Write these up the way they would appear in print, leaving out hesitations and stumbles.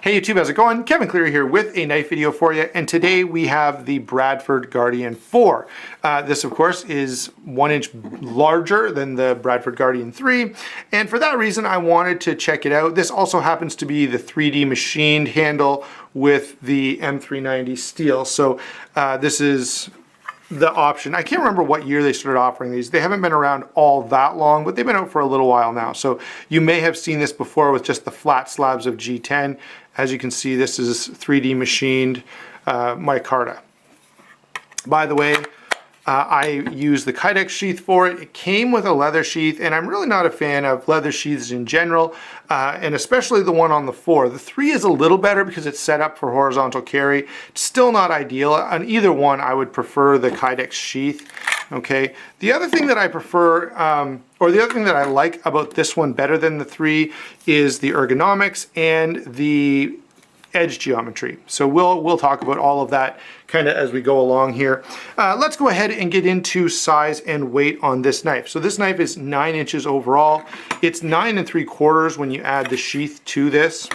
Hey YouTube, how's it going? Kevin Cleary here with a knife video for you, and today we have the Bradford Guardian 4. This of course is 1 inch larger than the Bradford Guardian 3, and for that reason I wanted to check it out. This also happens to be the 3D machined handle with the M390 steel, so this is the option. I can't remember what year they started offering these. They haven't been around all that long, but they've been out for a little while now. So you may have seen this before with just the flat slabs of G10. As you can see, this is 3D machined micarta. By the way, I used the Kydex sheath for it. It came with a leather sheath, and I'm really not a fan of leather sheaths in general, and especially the one on the 4. The 3 is a little better because it's set up for horizontal carry. It's still not ideal. On either one, I would prefer the Kydex sheath. Okay. The other thing that I prefer, or the other thing that I like about this one better than the 3 is the ergonomics and the edge geometry. So we'll talk about all of that kind of as we go along here. Let's go ahead and get into size and weight on this knife. So this knife is 9 inches overall. It's 9 3/4 when you add the sheath to this.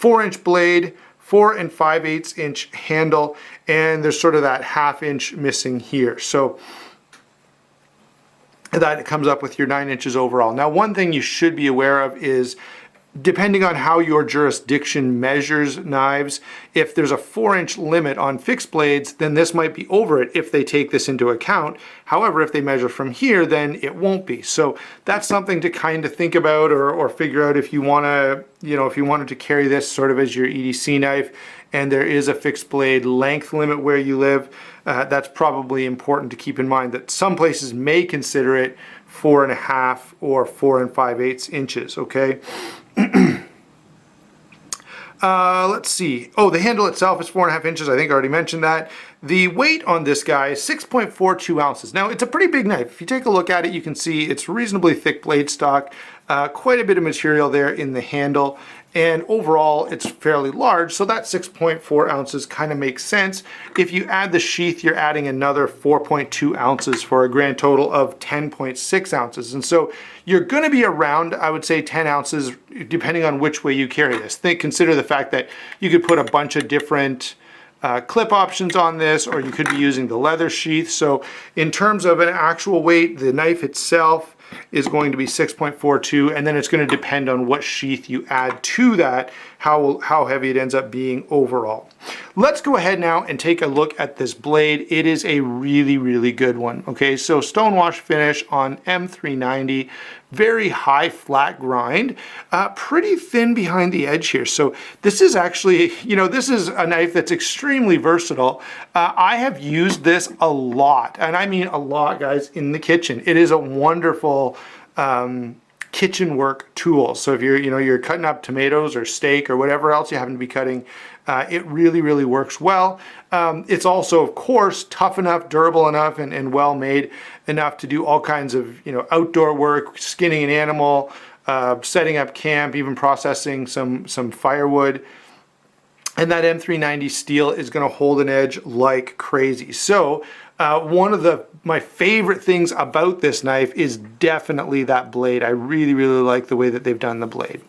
4-inch blade, 4 5/8 inch handle, and there's sort of that 1/2 inch missing here. So that comes up with your 9 inches overall. Now, one thing you should be aware of is, depending on how your jurisdiction measures knives, if there's a 4-inch limit on fixed blades, then this might be over it if they take this into account. However, if they measure from here, then it won't be. So that's something to kind of think about or figure out if you want to, if you wanted to carry this sort of as your EDC knife, and there is a fixed blade length limit where you live. That's probably important to keep in mind that some places may consider it 4.5 or 4 5/8 inches, okay? Let's see. Oh, the handle itself is 4.5 inches. I think I already mentioned that. The weight on this guy is 6.42 ounces. Now, it's a pretty big knife. If you take a look at it, you can see it's reasonably thick blade stock, quite a bit of material there in the handle, and overall it's fairly large, so that 6.4 ounces kind of makes sense. If you add the sheath, you're adding another 4.2 ounces for a grand total of 10.6 ounces. And so you're going to be around, I would say, 10 ounces, depending on which way you carry this. Consider the fact that you could put a bunch of different clip options on this, or you could be using the leather sheath. So in terms of an actual weight, the knife itself is going to be 6.42, and then it's going to depend on what sheath you add to that, how heavy it ends up being overall. Let's go ahead now and take a look at this blade. It is a really, really good one. Okay, so stonewash finish on M390, very high flat grind, pretty thin behind the edge here. So this is actually, this is a knife that's extremely versatile. I have used this a lot, and I mean a lot, guys, in the kitchen. It is a wonderful kitchen work tool. So if you're cutting up tomatoes or steak or whatever else you happen to be cutting, it really, really works well. It's also, of course, tough enough, durable enough, and well made enough to do all kinds of outdoor work, skinning an animal, setting up camp, even processing some firewood. And that M390 steel is going to hold an edge like crazy. So one of my favorite things about this knife is definitely that blade. I really, really like the way that they've done the blade.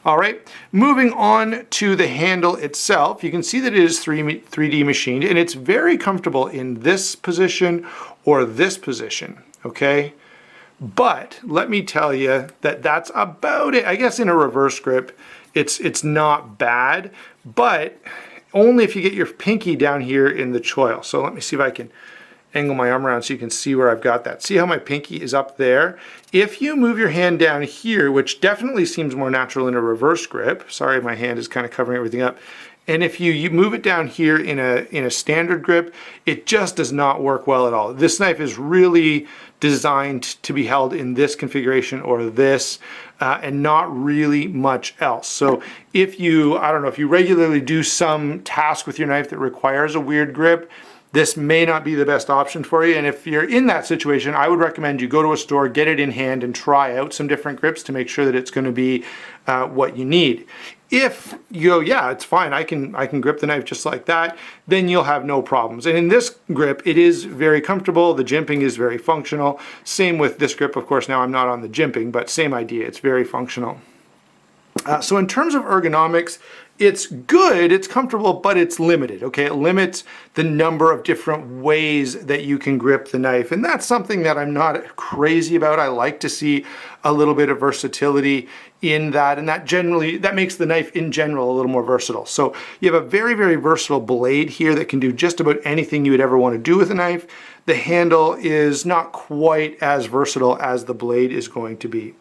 All right, moving on to the handle itself, you can see that it is 3D machined, and it's very comfortable in this position or this position, okay? But let me tell you that that's about it. I guess in a reverse grip, it's not bad, but only if you get your pinky down here in the choil. So let me see if I can angle my arm around so you can see where I've got that. See how my pinky is up there? If you move your hand down here, which definitely seems more natural in a reverse grip, sorry, my hand is kind of covering everything up, and if you move it down here in a standard grip, it just does not work well at all. This knife is really designed to be held in this configuration or this, and not really much else. So if you, I don't know, if you regularly do some task with your knife that requires a weird grip, this may not be the best option for you. And if you're in that situation, I would recommend you go to a store, get it in hand, and try out some different grips to make sure that it's going to be what you need. If you go, yeah, it's fine, I can grip the knife just like that, then you'll have no problems. And in this grip, it is very comfortable. The jimping is very functional. Same with this grip, of course. Now I'm not on the jimping, but same idea. It's very functional. So in terms of ergonomics, it's good, it's comfortable, but it's limited, okay? It limits the number of different ways that you can grip the knife, and that's something that I'm not crazy about. I like to see a little bit of versatility in that, and that makes the knife in general a little more versatile. So you have a very, very versatile blade here that can do just about anything you would ever want to do with a knife. The handle is not quite as versatile as the blade is going to be.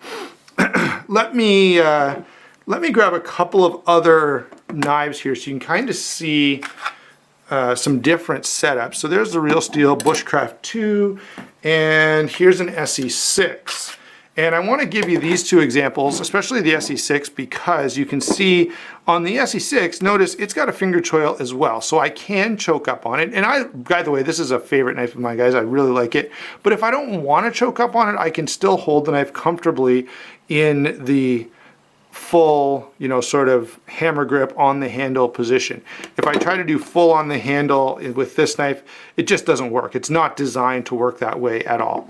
Let me grab a couple of other knives here so you can kind of see some different setups. So there's the Real Steel Bushcraft 2, and here's an SE6. And I want to give you these two examples, especially the SE6, because you can see on the SE6, notice it's got a finger choil as well. So I can choke up on it. And by the way, this is a favorite knife of mine, guys. I really like it. But if I don't want to choke up on it, I can still hold the knife comfortably in the full, sort of hammer grip on the handle position. If I try to do full on the handle with this knife, it just doesn't work. It's not designed to work that way at all.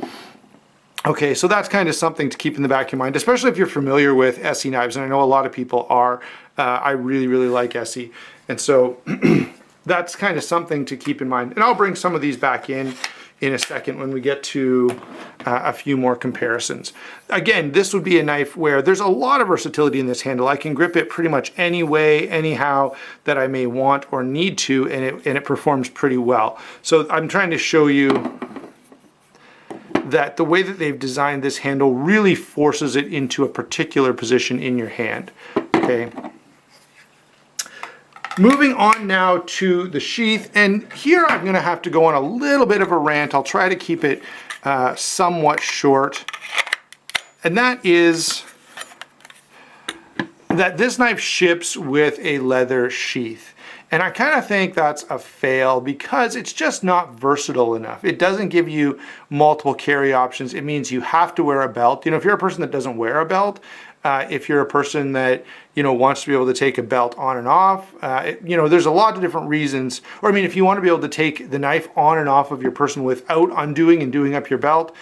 Okay, so that's kind of something to keep in the back of your mind, especially if you're familiar with SE knives, and I know a lot of people are. I really, really like SE, and so that's kind of something to keep in mind. And I'll bring some of these back in a second when we get to a few more comparisons. Again, this would be a knife where there's a lot of versatility in this handle. I can grip it pretty much any way, anyhow that I may want or need to, and it performs pretty well. So I'm trying to show you that the way that they've designed this handle really forces it into a particular position in your hand, okay? Moving on now to the sheath, and here I'm going to have to go on a little bit of a rant. I'll try to keep it somewhat short, and that is that this knife ships with a leather sheath. And I kind of think that's a fail because it's just not versatile enough. It doesn't give you multiple carry options. It means you have to wear a belt. If you're a person that doesn't wear a belt, if you're a person that wants to be able to take a belt on and off, there's a lot of different reasons. Or if you want to be able to take the knife on and off of your person without undoing and doing up your belt,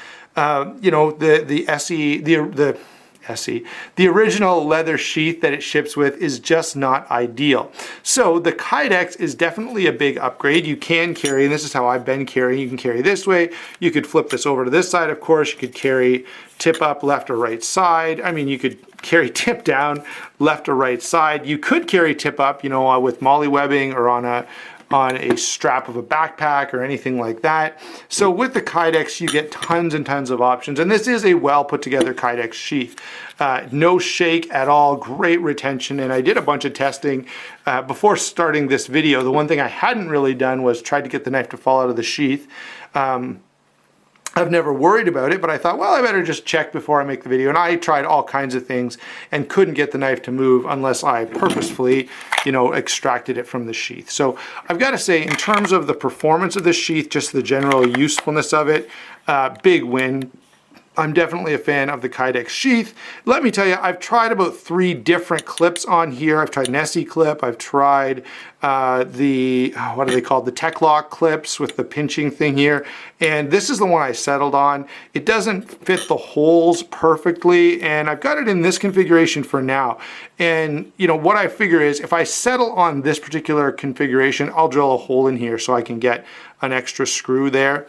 the original leather sheath that it ships with is just not ideal. So the Kydex is definitely a big upgrade. You can carry, and this is how I've been carrying, you can carry this way. You could flip this over to this side, of course. You could carry tip up left or right side. You could carry tip down left or right side. You could carry tip up, with molly webbing or on a strap of a backpack or anything like that. So with the Kydex, you get tons and tons of options. And this is a well put together Kydex sheath. No shake at all, great retention. And I did a bunch of testing before starting this video. The one thing I hadn't really done was try to get the knife to fall out of the sheath. I've never worried about it, but I thought, well, I better just check before I make the video. And I tried all kinds of things and couldn't get the knife to move unless I purposefully, extracted it from the sheath. So I've got to say, in terms of the performance of the sheath, just the general usefulness of it, big win. I'm definitely a fan of the Kydex sheath. Let me tell you, I've tried about 3 different clips on here. I've tried an SE clip. I've tried what are they called? The Tech Lock clips with the pinching thing here. And this is the one I settled on. It doesn't fit the holes perfectly, and I've got it in this configuration for now. And what I figure is if I settle on this particular configuration, I'll drill a hole in here so I can get an extra screw there.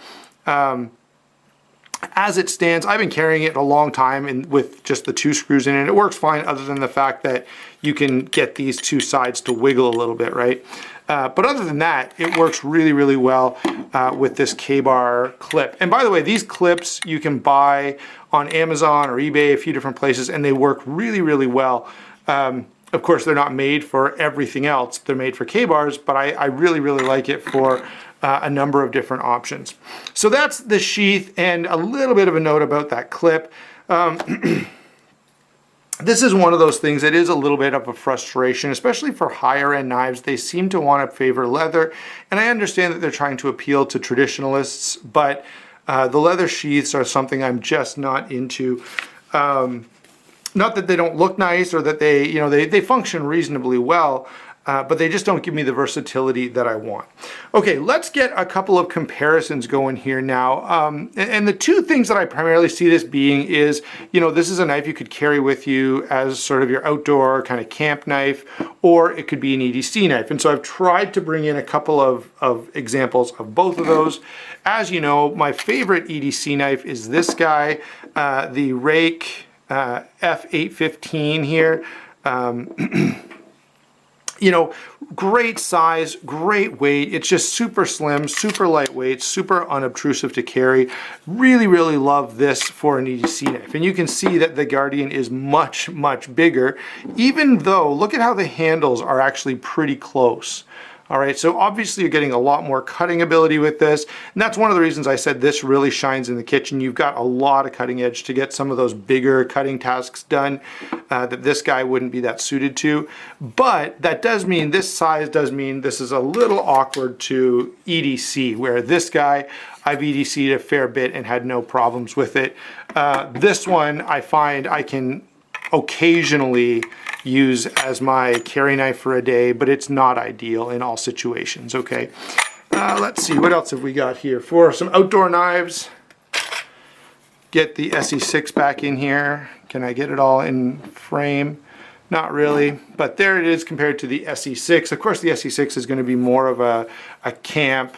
As it stands, I've been carrying it a long time with just the 2 screws in it. It works fine other than the fact that you can get these 2 sides to wiggle a little bit, right? But other than that, it works really, really well with this K-bar clip. And by the way, these clips you can buy on Amazon or eBay, a few different places, and they work really, really well. Of course, they're not made for everything else. They're made for K-bars, but I really, really like it for a number of different options. So that's the sheath, and a little bit of a note about that clip. This is one of those things that is a little bit of a frustration, especially for higher end knives. They seem to want to favor leather, and I understand that they're trying to appeal to traditionalists, but the leather sheaths are something I'm just not into. Not that they don't look nice or that they function reasonably well, but they just don't give me the versatility that I want. Okay, let's get a couple of comparisons going here now. And the two things that I primarily see this being is, this is a knife you could carry with you as sort of your outdoor kind of camp knife, or it could be an EDC knife. And so I've tried to bring in a couple of examples of both of those. As you know, my favorite EDC knife is this guy, the Rake F815 here. Great size, great weight. It's just super slim, super lightweight, super unobtrusive to carry. Really, really love this for an EDC knife. And you can see that the Guardian is much, much bigger, even though, look at how the handles are actually pretty close. All right, so obviously you're getting a lot more cutting ability with this, and that's one of the reasons I said this really shines in the kitchen. You've got a lot of cutting edge to get some of those bigger cutting tasks done that this guy wouldn't be that suited to. But that does mean, this size does mean this is a little awkward to EDC, where this guy, I've EDC'd a fair bit and had no problems with it. This one I find I can occasionally use as my carry knife for a day, but it's not ideal in all situations, okay? Let's see, what else have we got here? For some outdoor knives, get the SE6 back in here. Can I get it all in frame? Not really, but there it is compared to the SE6. Of course, the SE6 is going to be more of a camp,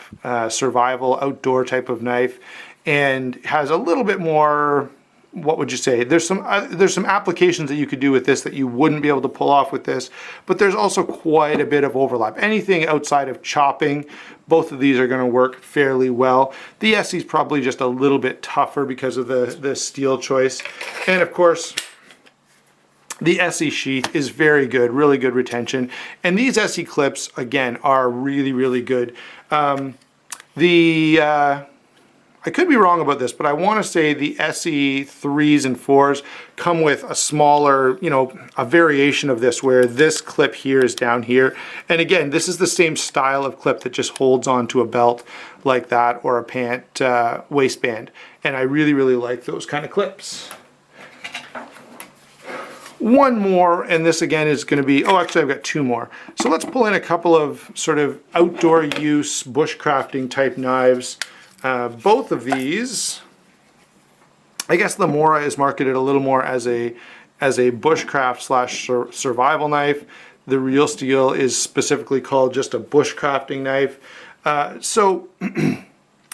survival, outdoor type of knife, and has a little bit more, what would you say? There's some applications that you could do with this that you wouldn't be able to pull off with this, but there's also quite a bit of overlap. Anything outside of chopping, both of these are going to work fairly well. The SE is probably just a little bit tougher because of the steel choice, and of course, the SE sheath is very good, really good retention, and these SE clips again are really, really good. I could be wrong about this, but I want to say the SE 3s and 4s come with a smaller, a variation of this where this clip here is down here. And again, this is the same style of clip that just holds onto a belt like that or a pant waistband. And I really, really like those kind of clips. One more, and this again is going to be, oh, actually I've got two more. So let's pull in a couple of sort of outdoor use bushcrafting type knives. Both of these, I guess the Mora is marketed a little more as a bushcraft slash survival knife. The Real Steel is specifically called just a bushcrafting knife. So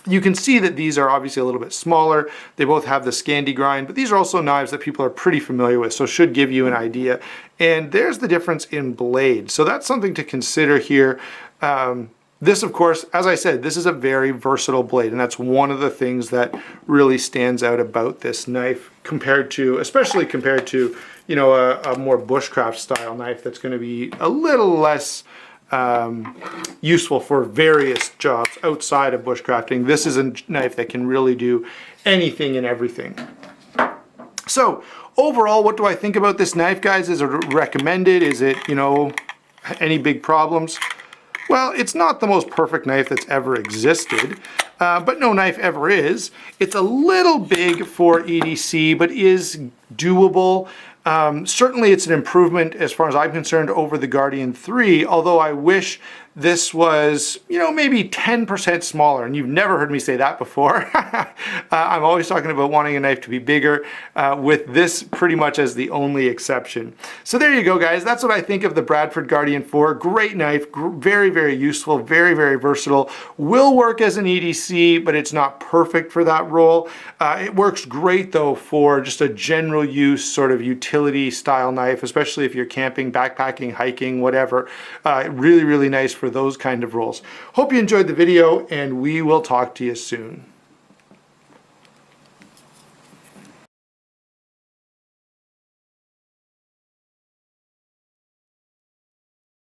you can see that these are obviously a little bit smaller. They both have the Scandi grind, but these are also knives that people are pretty familiar with, so should give you an idea. And there's the difference in blade. So that's something to consider here. This, of course, as I said, this is a very versatile blade, and that's one of the things that really stands out about this knife especially compared to, a more bushcraft style knife that's going to be a little less useful for various jobs outside of bushcrafting. This is a knife that can really do anything and everything. So, overall, what do I think about this knife, guys? Is it recommended? Is it, any big problems? Well, it's not the most perfect knife that's ever existed, but no knife ever is. It's a little big for EDC, but is doable. Certainly it's an improvement as far as I'm concerned over the Guardian 3, although I wish this was, maybe 10% smaller, and you've never heard me say that before. I'm always talking about wanting a knife to be bigger, with this pretty much as the only exception. So there you go, guys. That's what I think of the Bradford Guardian 4. Great knife, very, very useful, very, very versatile. Will work as an EDC, but it's not perfect for that role. It works great, though, for just a general use sort of utility style knife, especially if you're camping, backpacking, hiking, whatever. Really, really nice for those kind of roles. Hope you enjoyed the video, and we will talk to you soon.